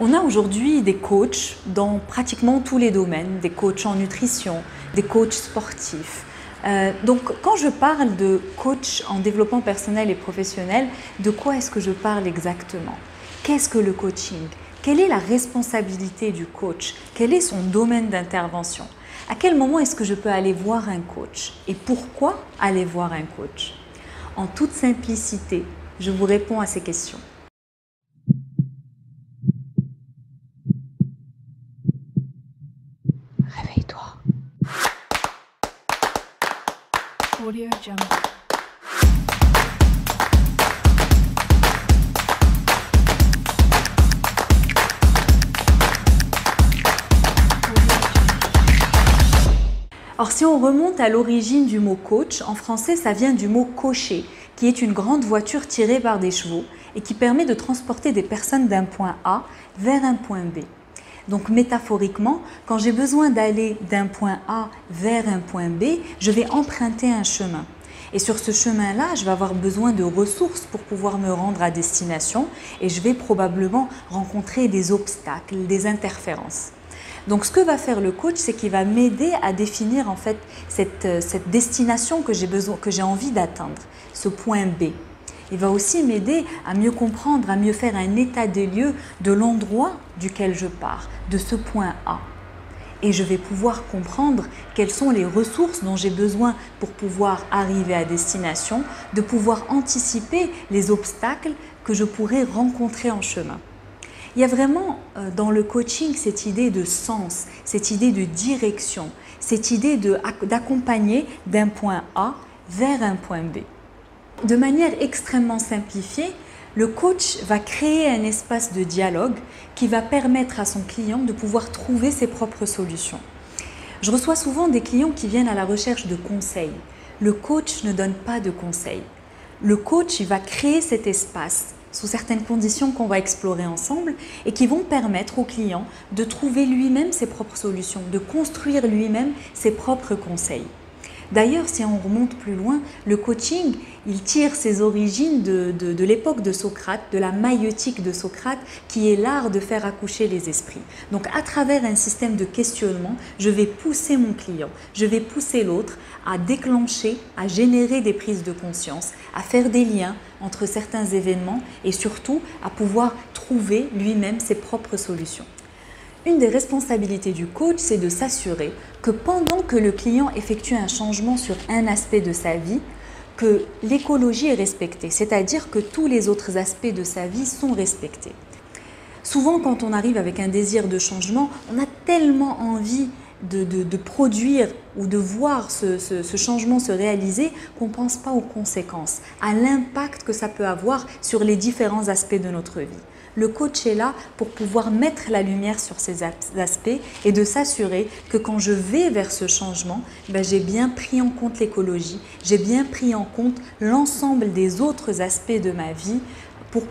On a aujourd'hui des coachs dans pratiquement tous les domaines, des coachs en nutrition, des coachs sportifs. Donc quand je parle de coach en développement personnel et professionnel, de quoi est-ce que je parle exactement? Qu'est-ce que le coaching? Quelle est la responsabilité du coach? Quel est son domaine d'intervention? À quel moment est-ce que je peux aller voir un coach? Et pourquoi aller voir un coach? En toute simplicité, je vous réponds à ces questions. Réveille-toi. Audio Jungle. Alors si on remonte à l'origine du mot coach, en français ça vient du mot cocher, qui est une grande voiture tirée par des chevaux et qui permet de transporter des personnes d'un point A vers un point B. Donc métaphoriquement, quand j'ai besoin d'aller d'un point A vers un point B, je vais emprunter un chemin. Et sur ce chemin-là, je vais avoir besoin de ressources pour pouvoir me rendre à destination et je vais probablement rencontrer des obstacles, des interférences. Donc ce que va faire le coach, c'est qu'il va m'aider à définir en fait cette destination que j'ai envie d'atteindre, ce point B. Il va aussi m'aider à mieux comprendre, à mieux faire un état des lieux de l'endroit duquel je pars, de ce point A. Et je vais pouvoir comprendre quelles sont les ressources dont j'ai besoin pour pouvoir arriver à destination, de pouvoir anticiper les obstacles que je pourrais rencontrer en chemin. Il y a vraiment dans le coaching cette idée de sens, cette idée de direction, cette idée d'accompagner d'un point A vers un point B. De manière extrêmement simplifiée, le coach va créer un espace de dialogue qui va permettre à son client de pouvoir trouver ses propres solutions. Je reçois souvent des clients qui viennent à la recherche de conseils. Le coach ne donne pas de conseils. Le coach va créer cet espace sous certaines conditions qu'on va explorer ensemble et qui vont permettre au client de trouver lui-même ses propres solutions, de construire lui-même ses propres conseils. D'ailleurs, si on remonte plus loin, le coaching, il tire ses origines de l'époque de Socrate, de la maïeutique de Socrate, qui est l'art de faire accoucher les esprits. Donc, à travers un système de questionnement, je vais pousser mon client, je vais pousser l'autre à déclencher, à générer des prises de conscience, à faire des liens entre certains événements et surtout à pouvoir trouver lui-même ses propres solutions. Une des responsabilités du coach, c'est de s'assurer que pendant que le client effectue un changement sur un aspect de sa vie, que l'écologie est respectée, c'est-à-dire que tous les autres aspects de sa vie sont respectés. Souvent, quand on arrive avec un désir de changement, on a tellement envie de produire ou de voir ce changement se réaliser qu'on ne pense pas aux conséquences, à l'impact que ça peut avoir sur les différents aspects de notre vie. Le coach est là pour pouvoir mettre la lumière sur ces aspects et de s'assurer que quand je vais vers ce changement, j'ai bien pris en compte l'écologie, j'ai bien pris en compte l'ensemble des autres aspects de ma vie pour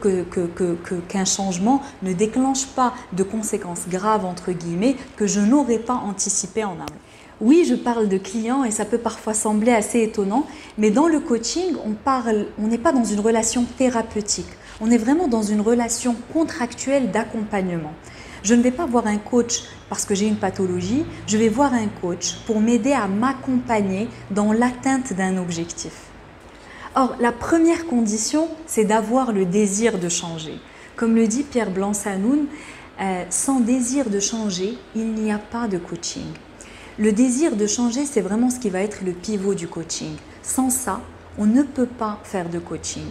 qu'un changement ne déclenche pas de conséquences graves, entre guillemets, que je n'aurais pas anticipées en amont. Oui, je parle de clients et ça peut parfois sembler assez étonnant, mais dans le coaching, on n'est pas dans une relation thérapeutique. On est vraiment dans une relation contractuelle d'accompagnement. Je ne vais pas voir un coach parce que j'ai une pathologie, je vais voir un coach pour m'aider à m'accompagner dans l'atteinte d'un objectif. Or, la première condition, c'est d'avoir le désir de changer. Comme le dit Pierre Blanc-Sanoun, sans désir de changer, il n'y a pas de coaching. Le désir de changer, c'est vraiment ce qui va être le pivot du coaching. Sans ça, on ne peut pas faire de coaching.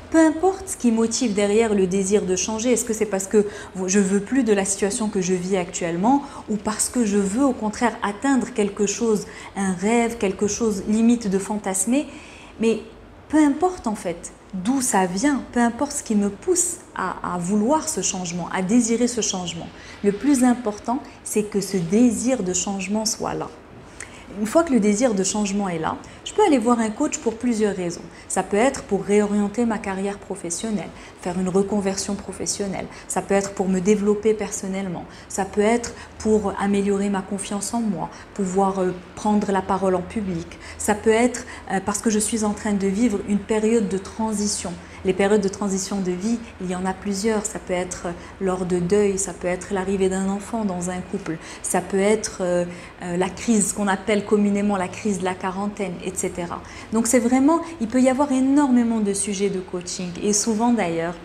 Peu importe ce qui motive derrière le désir de changer, est-ce que c'est parce que je veux plus de la situation que je vis actuellement ou parce que je veux au contraire atteindre quelque chose, un rêve, quelque chose limite de fantasmer, mais peu importe en fait d'où ça vient, peu importe ce qui me pousse à vouloir ce changement, à désirer ce changement. Le plus important, c'est que ce désir de changement soit là. Une fois que le désir de changement est là, je peux aller voir un coach pour plusieurs raisons. Ça peut être pour réorienter ma carrière professionnelle, faire une reconversion professionnelle. Ça peut être pour me développer personnellement. Ça peut être pour améliorer ma confiance en moi, pouvoir prendre la parole en public. Ça peut être parce que je suis en train de vivre une période de transition, Les périodes de transition de vie, il y en a plusieurs. Ça peut être lors de deuil, ça peut être l'arrivée d'un enfant dans un couple, ça peut être la crise qu'on appelle communément la crise de la quarantaine, etc. Donc c'est vraiment, il peut y avoir énormément de sujets de coaching. Et souvent d'ailleurs,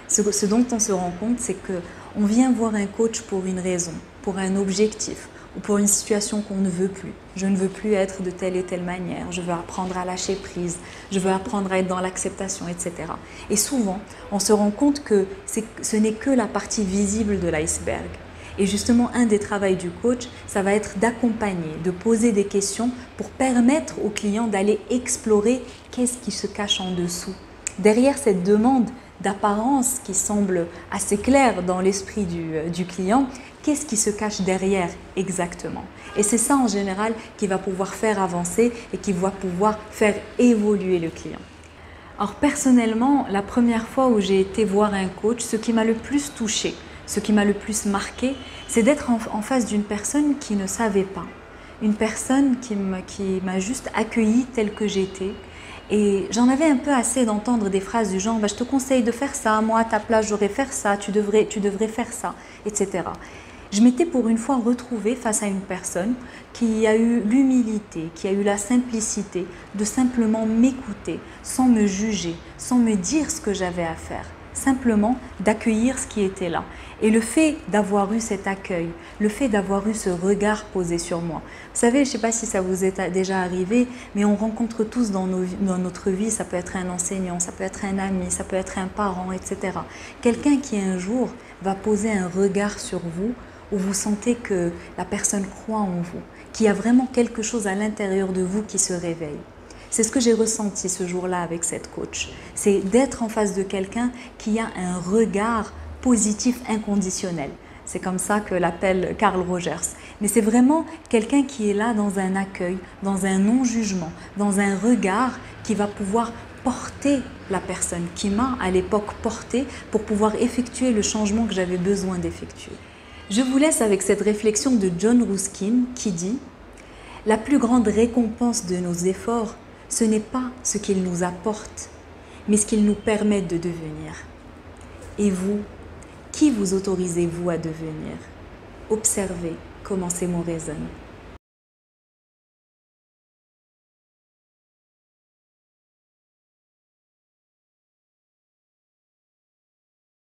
ce dont on se rend compte, c'est qu'on vient voir un coach pour une raison, pour un objectif, ou pour une situation qu'on ne veut plus. Je ne veux plus être de telle et telle manière, je veux apprendre à lâcher prise, je veux apprendre à être dans l'acceptation, etc. Et souvent, on se rend compte que ce n'est que la partie visible de l'iceberg. Et justement, un des travaux du coach, ça va être d'accompagner, de poser des questions pour permettre au client d'aller explorer qu'est-ce qui se cache en dessous. Derrière cette demande d'apparence qui semble assez claire dans l'esprit du client, qu'est-ce qui se cache derrière exactement? Et c'est ça en général qui va pouvoir faire avancer et qui va pouvoir faire évoluer le client. Alors personnellement, la première fois où j'ai été voir un coach, ce qui m'a le plus touchée, ce qui m'a le plus marqué, c'est d'être en face d'une personne qui ne savait pas. Une personne qui m'a juste accueillie telle que j'étais. Et j'en avais un peu assez d'entendre des phrases du genre « je te conseille de faire ça, moi à ta place j'aurais faire ça, tu devrais faire ça », etc. Je m'étais pour une fois retrouvée face à une personne qui a eu l'humilité, qui a eu la simplicité de simplement m'écouter, sans me juger, sans me dire ce que j'avais à faire, simplement d'accueillir ce qui était là. Et le fait d'avoir eu cet accueil, le fait d'avoir eu ce regard posé sur moi. Vous savez, je ne sais pas si ça vous est déjà arrivé, mais on rencontre tous dans notre vie, ça peut être un enseignant, ça peut être un ami, ça peut être un parent, etc. Quelqu'un qui un jour va poser un regard sur vous, où vous sentez que la personne croit en vous, qu'il y a vraiment quelque chose à l'intérieur de vous qui se réveille. C'est ce que j'ai ressenti ce jour-là avec cette coach. C'est d'être en face de quelqu'un qui a un regard positif inconditionnel. C'est comme ça que l'appelle Carl Rogers. Mais c'est vraiment quelqu'un qui est là dans un accueil, dans un non-jugement, dans un regard qui va pouvoir porter la personne, qui m'a à l'époque porté pour pouvoir effectuer le changement que j'avais besoin d'effectuer. Je vous laisse avec cette réflexion de John Ruskin qui dit « La plus grande récompense de nos efforts, ce n'est pas ce qu'ils nous apportent, mais ce qu'ils nous permettent de devenir. » Et vous, qui vous autorisez-vous à devenir? Observez comment ces mots résonnent.